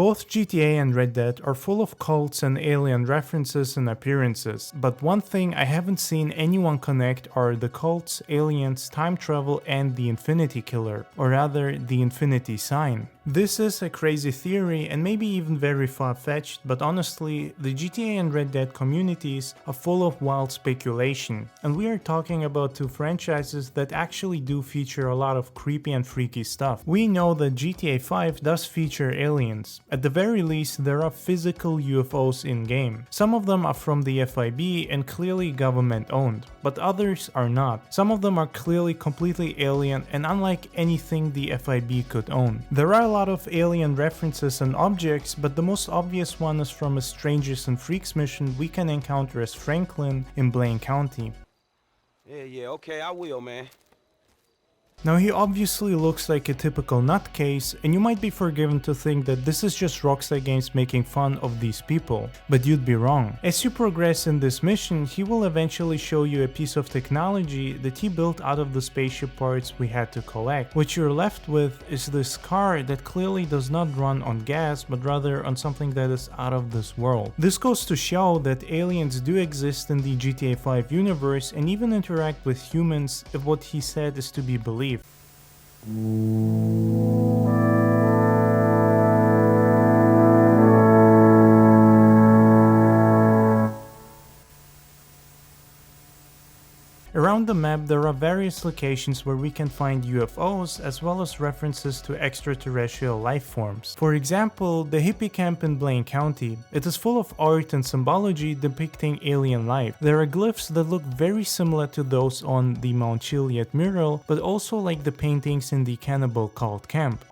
Both GTA and Red Dead are full of cults and alien references and appearances, but one thing I haven't seen anyone connect are the cults, aliens, time travel, and the Infinity Killer, or rather the Infinity Sign. This is a crazy theory and maybe even very far-fetched, but honestly, the GTA and Red Dead communities are full of wild speculation, and we are talking about two franchises that actually do feature a lot of creepy and freaky stuff. We know that GTA 5 does feature aliens. At the very least, there are physical UFOs in-game. Some of them are from the FIB and clearly government-owned, but others are not. Some of them are clearly completely alien and unlike anything the FIB could own. There are a lot of alien references and objects, but the most obvious one is from a Strangers and Freaks mission we can encounter as Franklin in Blaine County. Yeah, okay, I will, man. Now he obviously looks like a typical nutcase, and you might be forgiven to think that this is just Rockstar Games making fun of these people, but you'd be wrong. As you progress in this mission, he will eventually show you a piece of technology that he built out of the spaceship parts we had to collect. What you're left with is this car that clearly does not run on gas, but rather on something that is out of this world. This goes to show that aliens do exist in the GTA 5 universe and even interact with humans if what he said is to be believed. Around the map there are various locations where we can find UFOs as well as references to extraterrestrial life forms. For example, the hippie camp in Blaine County. It is full of art and symbology depicting alien life. There are glyphs that look very similar to those on the Mount Chilliad Mural, but also like the paintings in the cannibal cult camp.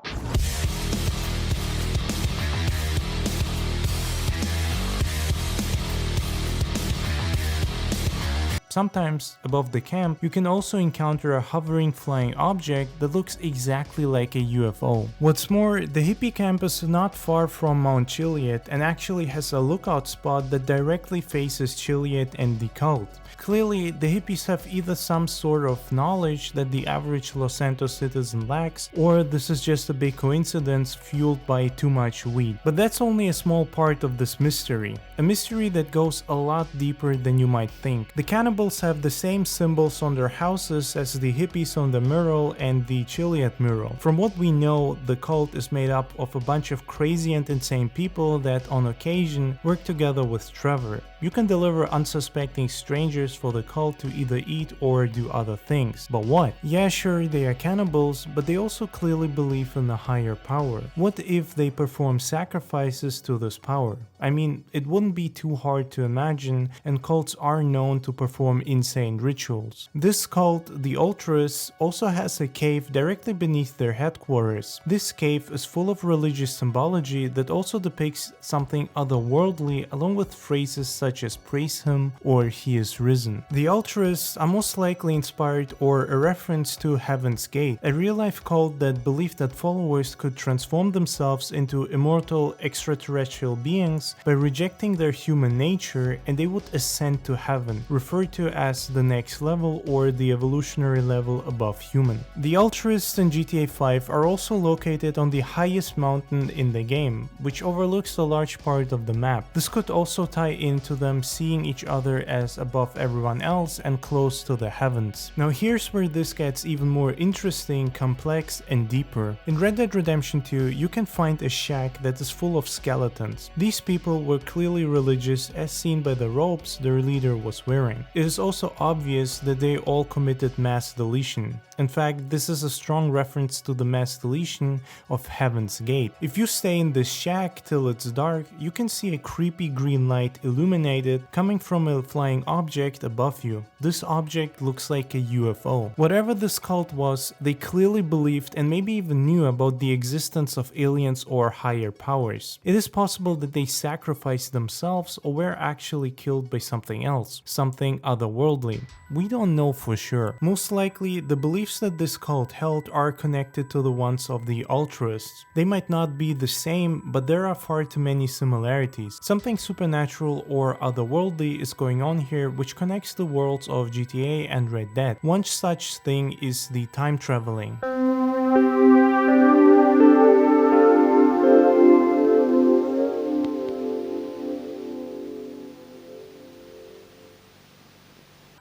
Sometimes, above the camp, you can also encounter a hovering flying object that looks exactly like a UFO. What's more, the hippie camp is not far from Mount Chilliad and actually has a lookout spot that directly faces Chilliad and the cult. Clearly, the hippies have either some sort of knowledge that the average Los Santos citizen lacks, or this is just a big coincidence fueled by too much weed. But that's only a small part of this mystery. A mystery that goes a lot deeper than you might think. The cannibals have the same symbols on their houses as the hippies on the mural and the Chilliad mural. From what we know, the cult is made up of a bunch of crazy and insane people that on occasion work together with Trevor. You can deliver unsuspecting strangers for the cult to either eat or do other things. But what? Yeah, sure, they are cannibals, but they also clearly believe in a higher power. What if they perform sacrifices to this power? I mean, it wouldn't be too hard to imagine, and cults are known to perform insane rituals. This cult, the Ultras, also has a cave directly beneath their headquarters. This cave is full of religious symbology that also depicts something otherworldly, along with phrases such as praise him or he is risen. The Ultras are most likely inspired or a reference to Heaven's Gate, a real-life cult that believed that followers could transform themselves into immortal extraterrestrial beings by rejecting their human nature, and they would ascend to heaven, referred to as the next level or the evolutionary level above human. The Ultras in GTA 5 are also located on the highest mountain in the game, which overlooks a large part of the map. This could also tie into them seeing each other as above everyone else and close to the heavens. Now here's where this gets even more interesting, complex, and deeper. In Red Dead Redemption 2, you can find a shack that is full of skeletons. These people were clearly religious as seen by the robes their leader was wearing. It is also obvious that they all committed mass deletion. In fact, this is a strong reference to the mass deletion of Heaven's Gate. If you stay in this shack till it's dark, you can see a creepy green light illuminated coming from a flying object above you. This object looks like a UFO. Whatever this cult was, they clearly believed and maybe even knew about the existence of aliens or higher powers. It is possible that they sacrificed themselves or were actually killed by something else, something otherworldly. We don't know for sure. Most likely, the beliefs that this cult held are connected to the ones of the Ultras. They might not be the same, but there are far too many similarities. Something supernatural or otherworldly is going on here which connects the worlds of GTA and Red Dead. One such thing is the time traveling.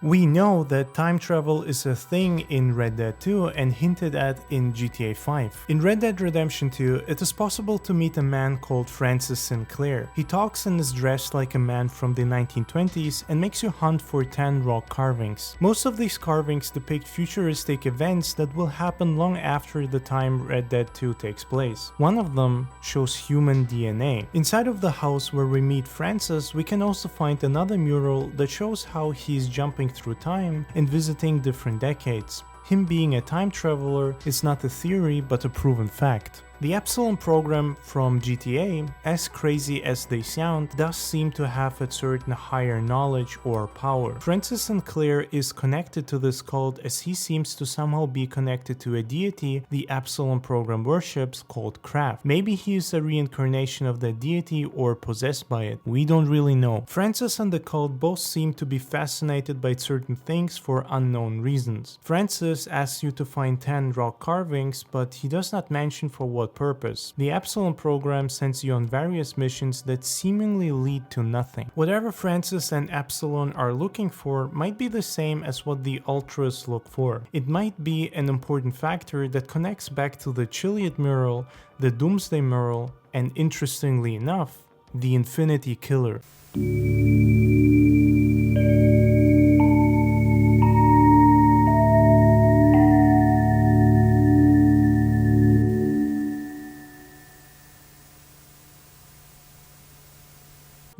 We know that time travel is a thing in Red Dead 2 and hinted at in GTA 5. In Red Dead Redemption 2, it is possible to meet a man called Francis Sinclair. He talks and is dressed like a man from the 1920s and makes you hunt for 10 rock carvings. Most of these carvings depict futuristic events that will happen long after the time Red Dead 2 takes place. One of them shows human DNA. Inside of the house where we meet Francis, we can also find another mural that shows how he's jumping through time and visiting different decades. Him being a time traveler is not a theory but a proven fact. The Epsilon program from GTA, as crazy as they sound, does seem to have a certain higher knowledge or power. Francis Sinclair is connected to this cult as he seems to somehow be connected to a deity the Epsilon program worships called Kraft. Maybe he is a reincarnation of that deity or possessed by it. We don't really know. Francis and the cult both seem to be fascinated by certain things for unknown reasons. Francis asks you to find 10 rock carvings, but he does not mention for what purpose. The Epsilon program sends you on various missions that seemingly lead to nothing. Whatever Francis and Epsilon are looking for might be the same as what the Ultras look for. It might be an important factor that connects back to the Chilliad Mural, the Doomsday Mural, and interestingly enough, the Infinity Killer.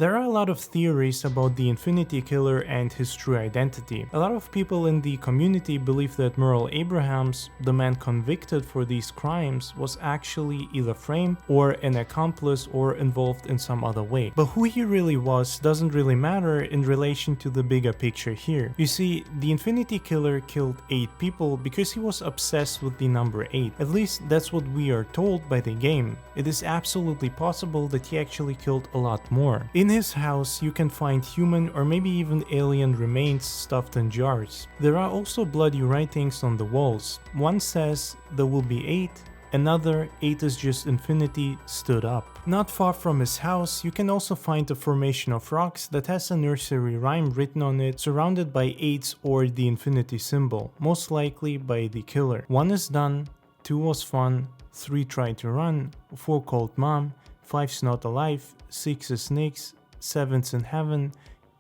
There are a lot of theories about the Infinity Killer and his true identity. A lot of people in the community believe that Merle Abrahams, the man convicted for these crimes, was actually either framed or an accomplice or involved in some other way. But who he really was doesn't really matter in relation to the bigger picture here. You see, the Infinity Killer killed 8 people because he was obsessed with the number 8. At least that's what we are told by the game. It is absolutely possible that he actually killed a lot more. In his house, you can find human or maybe even alien remains stuffed in jars. There are also bloody writings on the walls. One says, "There will be 8, another, 8 is just infinity, stood up." Not far from his house, you can also find a formation of rocks that has a nursery rhyme written on it, surrounded by 8s or the infinity symbol, most likely by the killer. 1 is done, 2 was fun, 3 tried to run, 4 called mom, 5's not alive, 6 is Nix, 7's in heaven,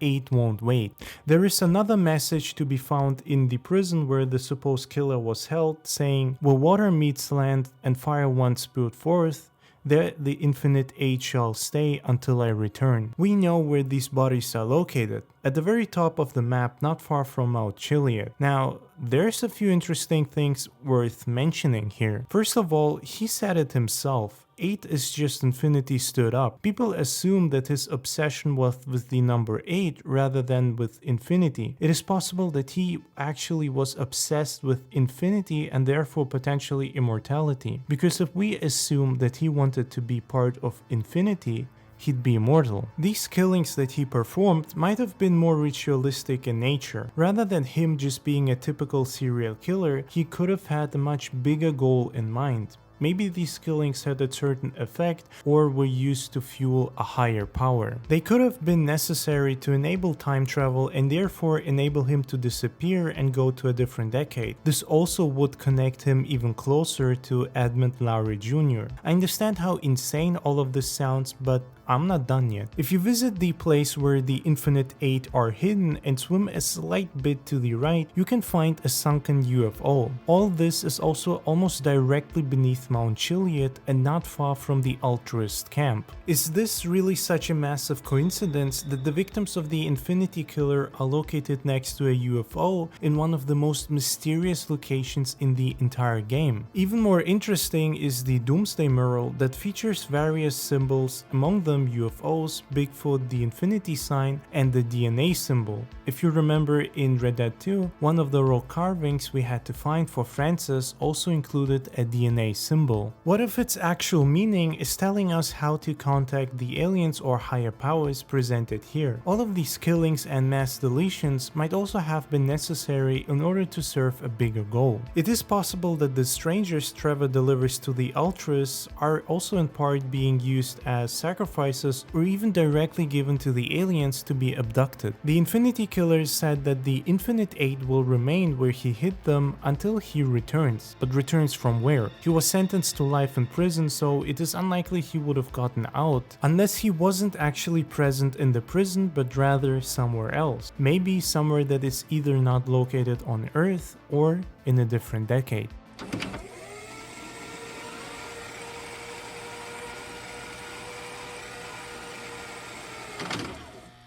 8 won't wait. There is another message to be found in the prison where the supposed killer was held, saying, "Where water meets land and fire once spewed forth, there the infinite age shall stay until I return." We know where these bodies are located, at the very top of the map, not far from Mount Chilliad. Now, there's a few interesting things worth mentioning here. First of all, he said it himself. 8 is just infinity stood up. People assume that his obsession was with the number 8 rather than with infinity. It is possible that he actually was obsessed with infinity and therefore potentially immortality. Because if we assume that he wanted to be part of infinity, he'd be immortal. These killings that he performed might have been more ritualistic in nature. Rather than him just being a typical serial killer, he could have had a much bigger goal in mind. Maybe these killings had a certain effect or were used to fuel a higher power. They could have been necessary to enable time travel and therefore enable him to disappear and go to a different decade. This also would connect him even closer to Edmund Lowry Jr. I understand how insane all of this sounds, but I'm not done yet. If you visit the place where the Infinite 8 are hidden and swim a slight bit to the right, you can find a sunken UFO. All this is also almost directly beneath Mount Chilliad and not far from the Altruist camp. Is this really such a massive coincidence that the victims of the Infinity Killer are located next to a UFO in one of the most mysterious locations in the entire game? Even more interesting is the Doomsday Mural that features various symbols, among them UFOs, Bigfoot, the infinity sign, and the DNA symbol. If you remember in Red Dead 2, one of the rock carvings we had to find for Francis also included a DNA symbol. symbol? What if its actual meaning is telling us how to contact the aliens or higher powers presented here? All of these killings and mass deletions might also have been necessary in order to serve a bigger goal. It is possible that the strangers Trevor delivers to the Ultras are also in part being used as sacrifices or even directly given to the aliens to be abducted. The Infinity Killers said that the Infinite Eight will remain where he hid them until he returns. But returns from where? He was sentenced to life in prison, so it is unlikely he would have gotten out unless he wasn't actually present in the prison but rather somewhere else. Maybe somewhere that is either not located on Earth or in a different decade.